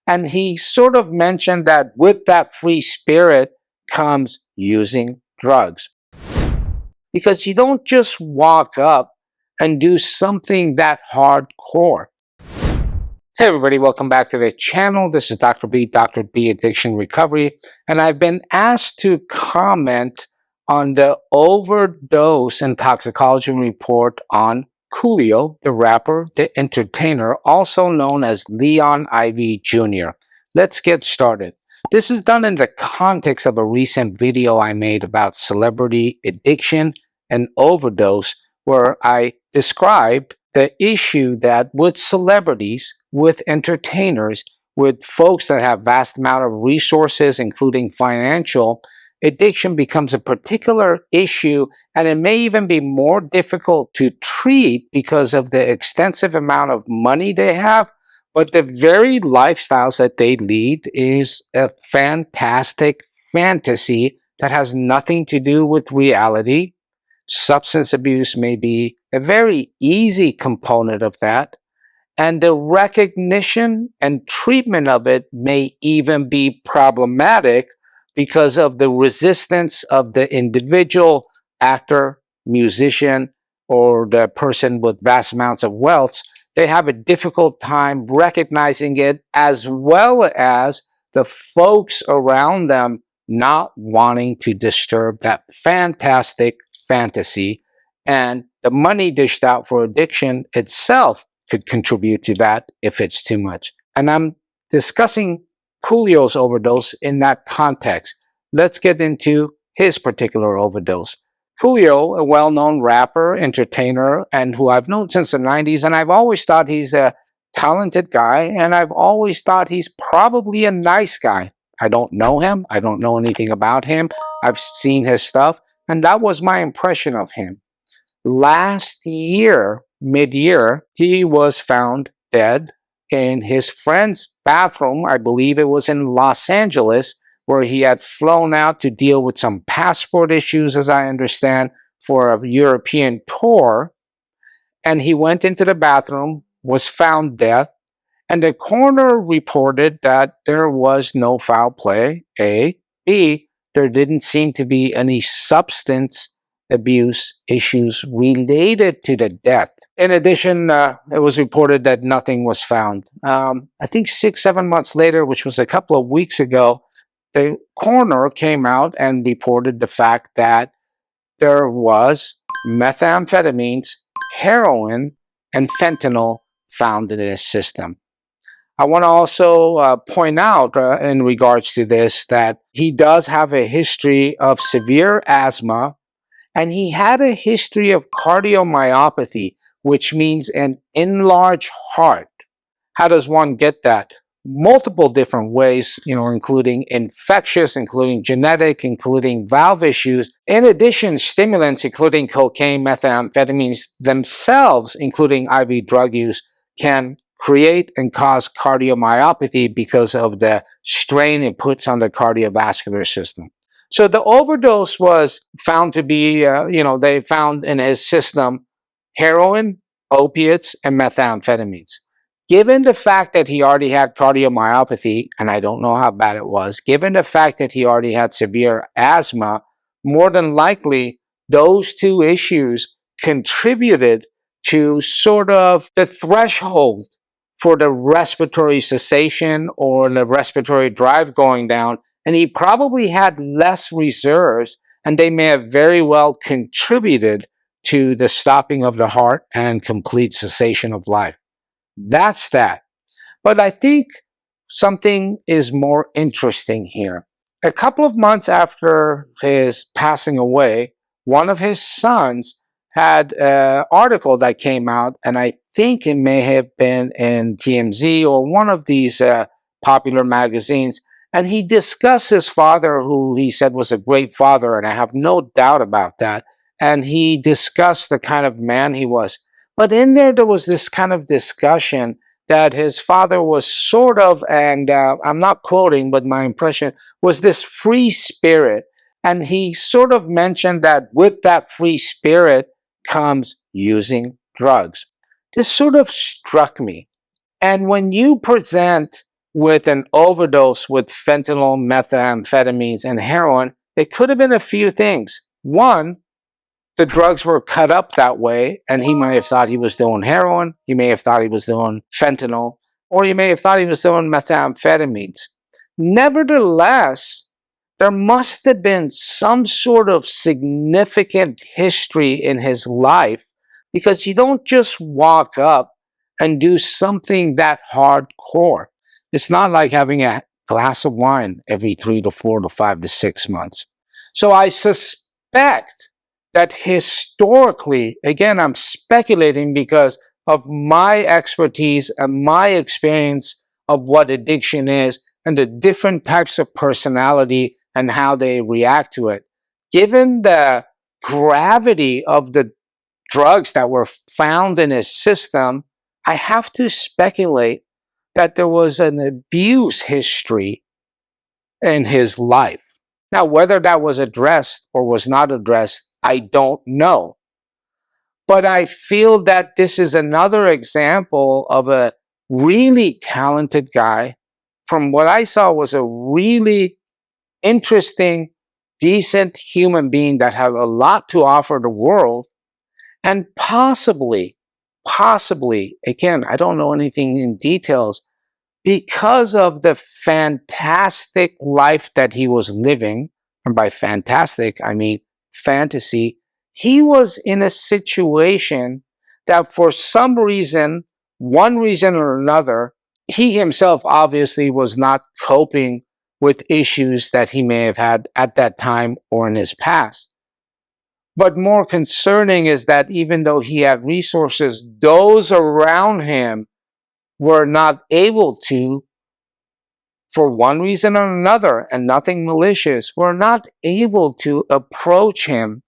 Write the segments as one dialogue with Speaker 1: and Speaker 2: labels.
Speaker 1: And he sort of mentioned that with that free spirit comes using drugs. Because you don't just walk up and do something that hardcore. Hey everybody, welcome back to the channel. This is Dr. B, Dr. B Addiction Recovery, and I've been asked to comment on the overdose and toxicology report on Coolio, the rapper, the entertainer, also known as Leon Ivy Jr. Let's get started. This is done in the context of a recent video I made about celebrity addiction and overdose, where I described the issue that with celebrities, with entertainers, with folks that have vast amount of resources, including financial, addiction becomes a particular issue, and it may even be more difficult to treat because of the extensive amount of money they have. But the very lifestyles that they lead is a fantastic fantasy that has nothing to do with reality. Substance abuse may be a very easy component of that, and the recognition and treatment of it may even be problematic because of the resistance of the individual actor, musician, or the person with vast amounts of wealth. They have a difficult time recognizing it, as well as the folks around them not wanting to disturb that fantastic fantasy. And the money dished out for addiction itself could contribute to that if it's too much. And I'm discussing Coolio's overdose in that context. Let's get into his particular overdose. Coolio, a well-known rapper, entertainer, and who I've known since the 90s, and I've always thought he's a talented guy, and I've always thought he's probably a nice guy. I don't know him. I don't know anything about him. I've seen his stuff, and that was my impression of him. Last year, mid-year, he was found dead in his friend's bathroom. I believe it was in Los Angeles, where he had flown out to deal with some passport issues, as I understand, for a European tour. And he went into the bathroom, was found dead, and the coroner reported that there was no foul play, A. B, there didn't seem to be any substance abuse issues related to the death. In addition, it was reported that nothing was found. I think 6-7 months later, which was a couple of weeks ago, the coroner came out and reported the fact that there was methamphetamines, heroin, and fentanyl found in his system. I want to also point out in regards to this that he does have a history of severe asthma, and he had a history of cardiomyopathy, which means an enlarged heart. How does one get that? Multiple different ways, including infectious, including genetic, including valve issues. In addition, stimulants, including cocaine, methamphetamines themselves, including IV drug use, can create and cause cardiomyopathy because of the strain it puts on the cardiovascular system. So the overdose was found to be, they found in his system heroin, opiates, and methamphetamines. Given the fact that he already had cardiomyopathy, and I don't know how bad it was, given the fact that he already had severe asthma, more than likely those two issues contributed to sort of the threshold for the respiratory cessation or the respiratory drive going down, and he probably had less reserves, and they may have very well contributed to the stopping of the heart and complete cessation of life. That's that. But I think something is more interesting here. A couple of months after his passing away, one of his sons had an article that came out, and I think it may have been in TMZ or one of these popular magazines, and he discussed his father, who he said was a great father, and I have no doubt about that, and he discussed the kind of man he was. But in there was this kind of discussion that his father was sort of, and I'm not quoting, but my impression was this free spirit. And he sort of mentioned that with that free spirit comes using drugs. This sort of struck me. And when you present with an overdose with fentanyl, methamphetamines, and heroin, it could have been a few things. One, the drugs were cut up that way, and he may have thought he was doing heroin, he may have thought he was doing fentanyl, or he may have thought he was doing methamphetamines. Nevertheless, there must have been some sort of significant history in his life, because you don't just walk up and do something that hardcore. It's not like having a glass of wine every 3 to 4 to 5 to 6 months. So I suspect that historically, again, I'm speculating because of my expertise and my experience of what addiction is and the different types of personality and how they react to it. Given the gravity of the drugs that were found in his system, I have to speculate that there was an abuse history in his life. Now, whether that was addressed or was not addressed, I don't know. But I feel that this is another example of a really talented guy. From what I saw, was a really interesting, decent human being that had a lot to offer the world, and possibly, again, I don't know anything in details, because of the fantastic life that he was living, and by fantastic, I mean fantasy, he was in a situation that for some reason, one reason or another, he himself obviously was not coping with issues that he may have had at that time or in his past. But more concerning is that even though he had resources, those around him were not able to, for one reason or another, and nothing malicious, were not able to approach him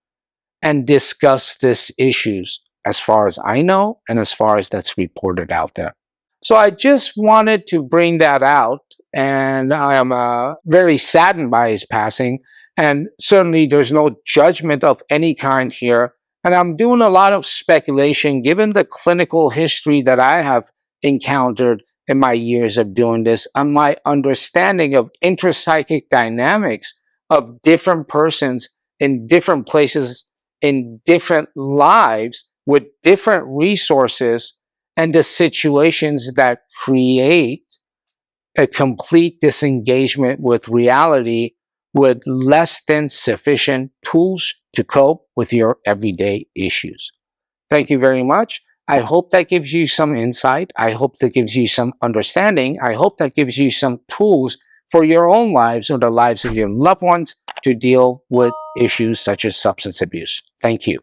Speaker 1: and discuss these issues, as far as I know and as far as that's reported out there. So I just wanted to bring that out, and I am very saddened by his passing, and certainly there's no judgment of any kind here. And I'm doing a lot of speculation given the clinical history that I have encountered in my years of doing this, and my understanding of intrapsychic dynamics of different persons in different places, in different lives, with different resources, and the situations that create a complete disengagement with reality with less than sufficient tools to cope with your everyday issues. Thank you very much. I hope that gives you some insight. I hope that gives you some understanding. I hope that gives you some tools for your own lives or the lives of your loved ones to deal with issues such as substance abuse. Thank you.